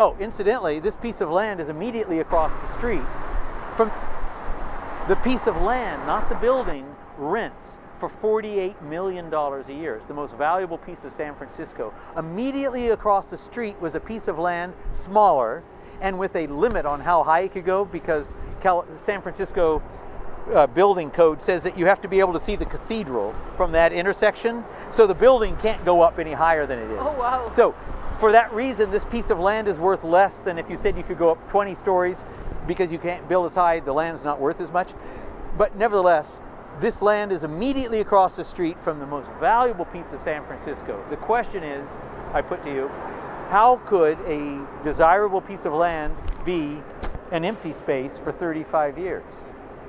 Oh, incidentally, this piece of land is immediately across the street from the piece of land, not the building, rents for $48 million a year. It's the most valuable piece of San Francisco. Immediately across the street was a piece of land, smaller, and with a limit on how high it could go, because San Francisco building code says that you have to be able to see the cathedral from that intersection, so the building can't go up any higher than it is. Oh, wow. So for that reason, this piece of land is worth less than if you said you could go up 20 stories, because you can't build as high, the land's not worth as much. But nevertheless, this land is immediately across the street from the most valuable piece of San Francisco. The question is, I put to you, how could a desirable piece of land be an empty space for 35 years?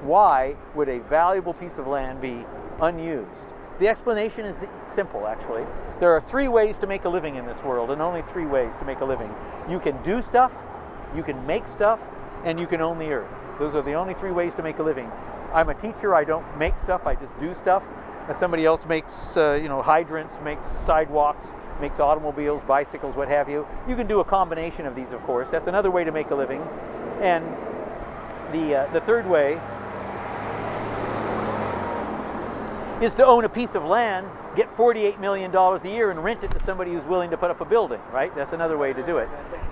Why would a valuable piece of land be unused? The explanation is simple, actually. There are 3 ways to make a living in this world, and only 3 ways to make a living. You can do stuff, you can make stuff, and you can own the earth. Those are the only 3 ways to make a living. I'm a teacher, I don't make stuff, I just do stuff. Somebody else makes hydrants, makes sidewalks, makes automobiles, bicycles, what have you. You can do a combination of these, of course. That's another way to make a living. And the third way is to own a piece of land, get $48 million a year and rent it to somebody who's willing to put up a building, right? That's another way to do it.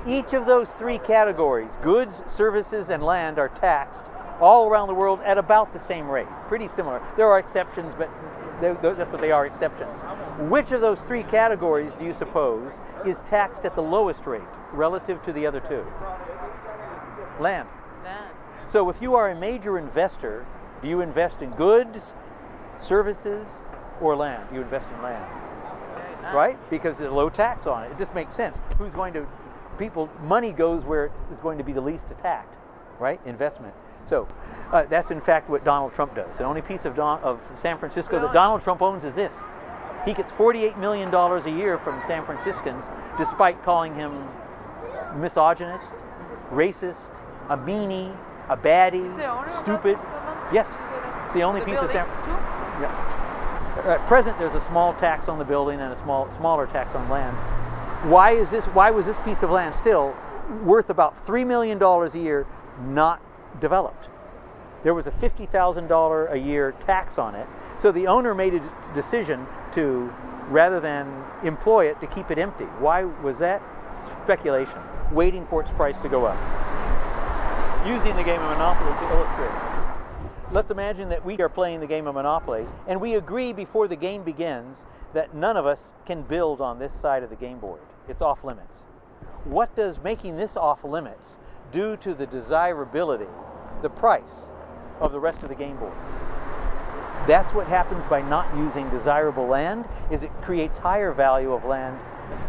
Each of those 3 categories, goods, services, and land, are taxed all around the world at about the same rate. Pretty similar. There are exceptions, but that's what they are, exceptions. Which of those 3 categories do you suppose is taxed at the lowest rate relative to the other 2? Land. Land. So if you are a major investor, do you invest in goods, services, or land? You invest in land, right? Because there's a low tax on it. It just makes sense. Money goes where it is going to be the least attacked, right? Investment. So that's in fact what Donald Trump does. The only piece of San Francisco that Donald Trump owns is this. He gets $48 million a year from San Franciscans, despite calling him misogynist, racist, a meanie, a baddie, stupid. Yes, it's the only piece of San Francisco. Yeah. At present, there's a small tax on the building and a smaller tax on land. Why was this piece of land still worth about $3 million a year, not developed? There was a $50,000 a year tax on it, so the owner made a decision to, rather than employ it, to keep it empty. Why was that? Speculation, waiting for its price to go up. Using the game of Monopoly to illustrate. Let's imagine that we are playing the game of Monopoly, and we agree before the game begins that none of us can build on this side of the game board. It's off limits. What does making this off limits do to the desirability, the price of the rest of the game board? That's what happens by not using desirable land, is it creates higher value of land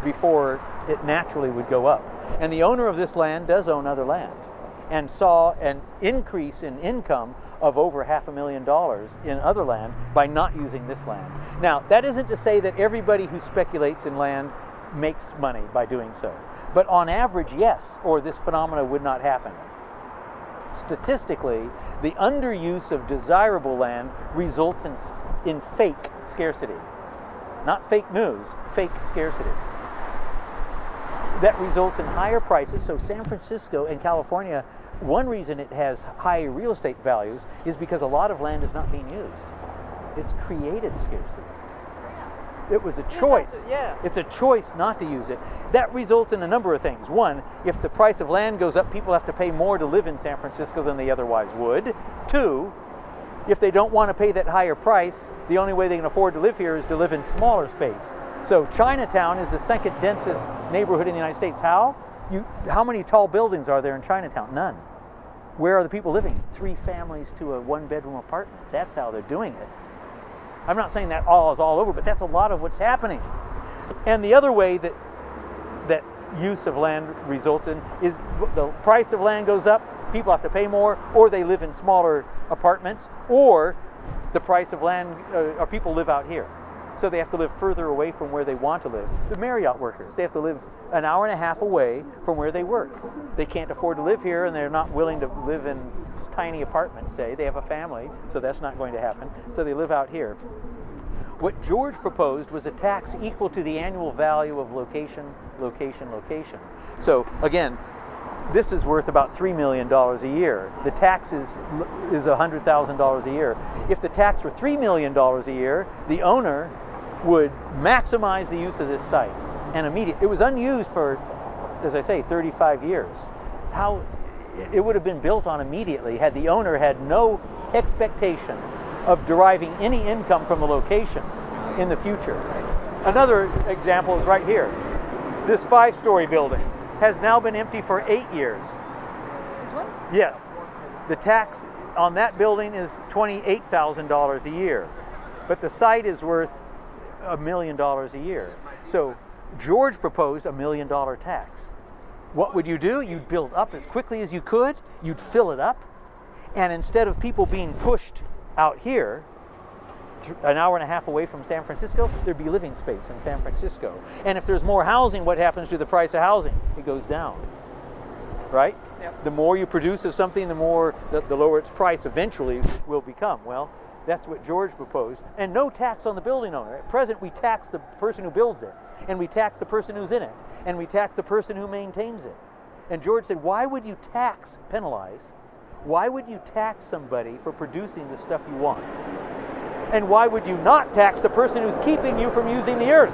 before it naturally would go up. And the owner of this land does own other land, and saw an increase in income of over $500,000 in other land by not using this land. Now, that isn't to say that everybody who speculates in land makes money by doing so. But on average, yes, or this phenomena would not happen. Statistically, the underuse of desirable land results in fake scarcity. Not fake news, fake scarcity. That results in higher prices. So San Francisco and California, one reason it has high real estate values is because a lot of land is not being used. It's created scarcity. It was a choice. It's a choice not to use it. That results in a number of things. One, if the price of land goes up, people have to pay more to live in San Francisco than they otherwise would. 2, if they don't want to pay that higher price, the only way they can afford to live here is to live in smaller space. So Chinatown is the second densest neighborhood in the United States. How? How many tall buildings are there in Chinatown? None. Where are the people living? 3 families to a 1-bedroom apartment. That's how they're doing it. I'm not saying that all is all over, but that's a lot of what's happening. And the other way that use of land results in is the price of land goes up, people have to pay more, or they live in smaller apartments, or the price of land, or people live out here. So they have to live further away from where they want to live. The Marriott workers, they have to live an hour and a half away from where they work. They can't afford to live here, and they're not willing to live in tiny apartments, say. They have a family, so that's not going to happen. So they live out here. What George proposed was a tax equal to the annual value of location, location, location. So again, this is worth about $3 million a year. The tax is $100,000 a year. If the tax were $3 million a year, the owner would maximize the use of this site. And it was unused for, as I say, 35 years. How it would have been built on immediately had the owner had no expectation of deriving any income from the location in the future. Another example is right here. This 5-story building has now been empty for 8 years. What? Yes. The tax on that building is $28,000 a year, but the site is worth $1 million a year. So George proposed $1 million tax. What would you do? You'd build up as quickly as you could, you'd fill it up, and instead of people being pushed out here, an hour and a half away from San Francisco, there'd be living space in San Francisco. And if there's more housing, what happens to the price of housing? It goes down, right? Yep. The more you produce of something, the lower its price eventually will become. Well, that's what George proposed. And no tax on the building owner. At present, we tax the person who builds it, and we tax the person who's in it, and we tax the person who maintains it. And George said, why would you penalize? Why would you tax somebody for producing the stuff you want? And why would you not tax the person who's keeping you from using the earth?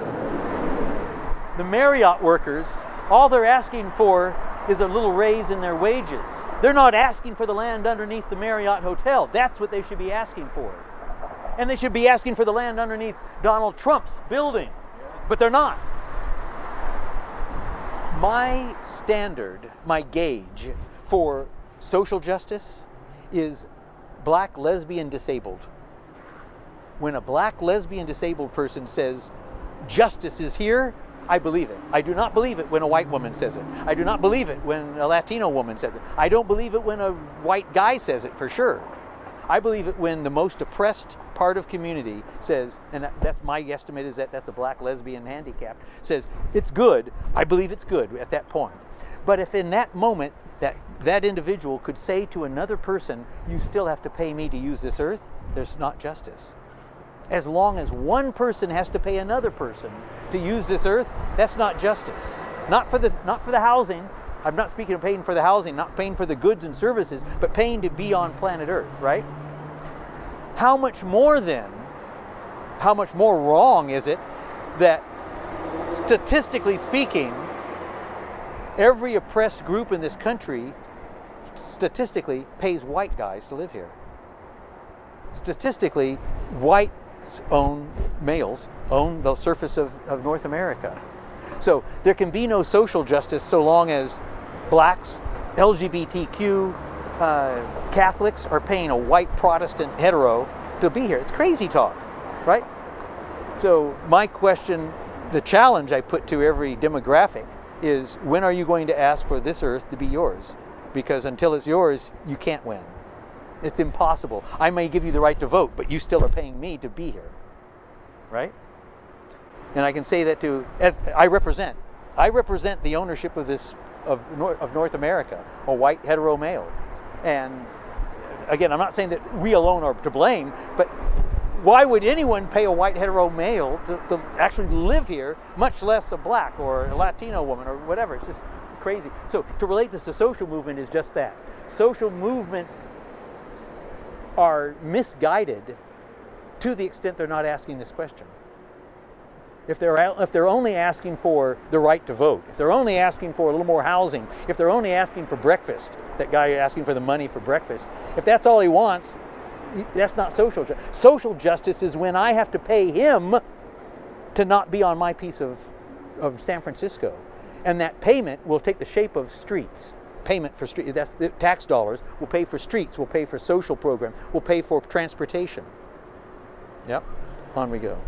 The Marriott workers, all they're asking for is a little raise in their wages. They're not asking for the land underneath the Marriott Hotel. That's what they should be asking for. And they should be asking for the land underneath Donald Trump's building. But they're not. My standard, my gauge for social justice is black, lesbian, disabled. When a black, lesbian, disabled person says, justice is here, I believe it. I do not believe it when a white woman says it. I do not believe it when a Latino woman says it. I don't believe it when a white guy says it, for sure. I believe it when the most oppressed part of community says, and that's my estimate, is that that's a black, lesbian, handicapped, says, it's good. I believe it's good at that point. But if in that moment that individual could say to another person, you still have to pay me to use this earth, there's not justice. As long as one person has to pay another person to use this earth, that's not justice. Not for the housing. I'm not speaking of paying for the housing, not paying for the goods and services, but paying to be on planet Earth, right? How much more wrong is it that, statistically speaking, every oppressed group in this country statistically pays white guys to live here? Statistically, males own the surface of North America. So there can be no social justice so long as blacks, LGBTQ, Catholics are paying a white Protestant hetero to be here. It's crazy talk, right? So my question, the challenge I put to every demographic is, when are you going to ask for this earth to be yours? Because until it's yours, you can't win. It's impossible. I may give you the right to vote, but you still are paying me to be here, right? And I can say that as I represent the ownership of North America, a white hetero male. And again, I'm not saying that we alone are to blame, but why would anyone pay a white hetero male to actually live here, much less a black or a Latino woman or whatever? It's just crazy. So to relate this to social movement is just that. Social movement are misguided to the extent they're not asking this question. If they're only asking for the right to vote, if they're only asking for a little more housing, if they're only asking for breakfast, that guy asking for the money for breakfast, if that's all he wants, that's not social justice. Social justice is when I have to pay him to not be on my piece of San Francisco. And that payment will take the shape of streets. Payment for streets, that's the tax dollars, will pay for streets, will pay for social programs, will pay for transportation. Yep, on we go.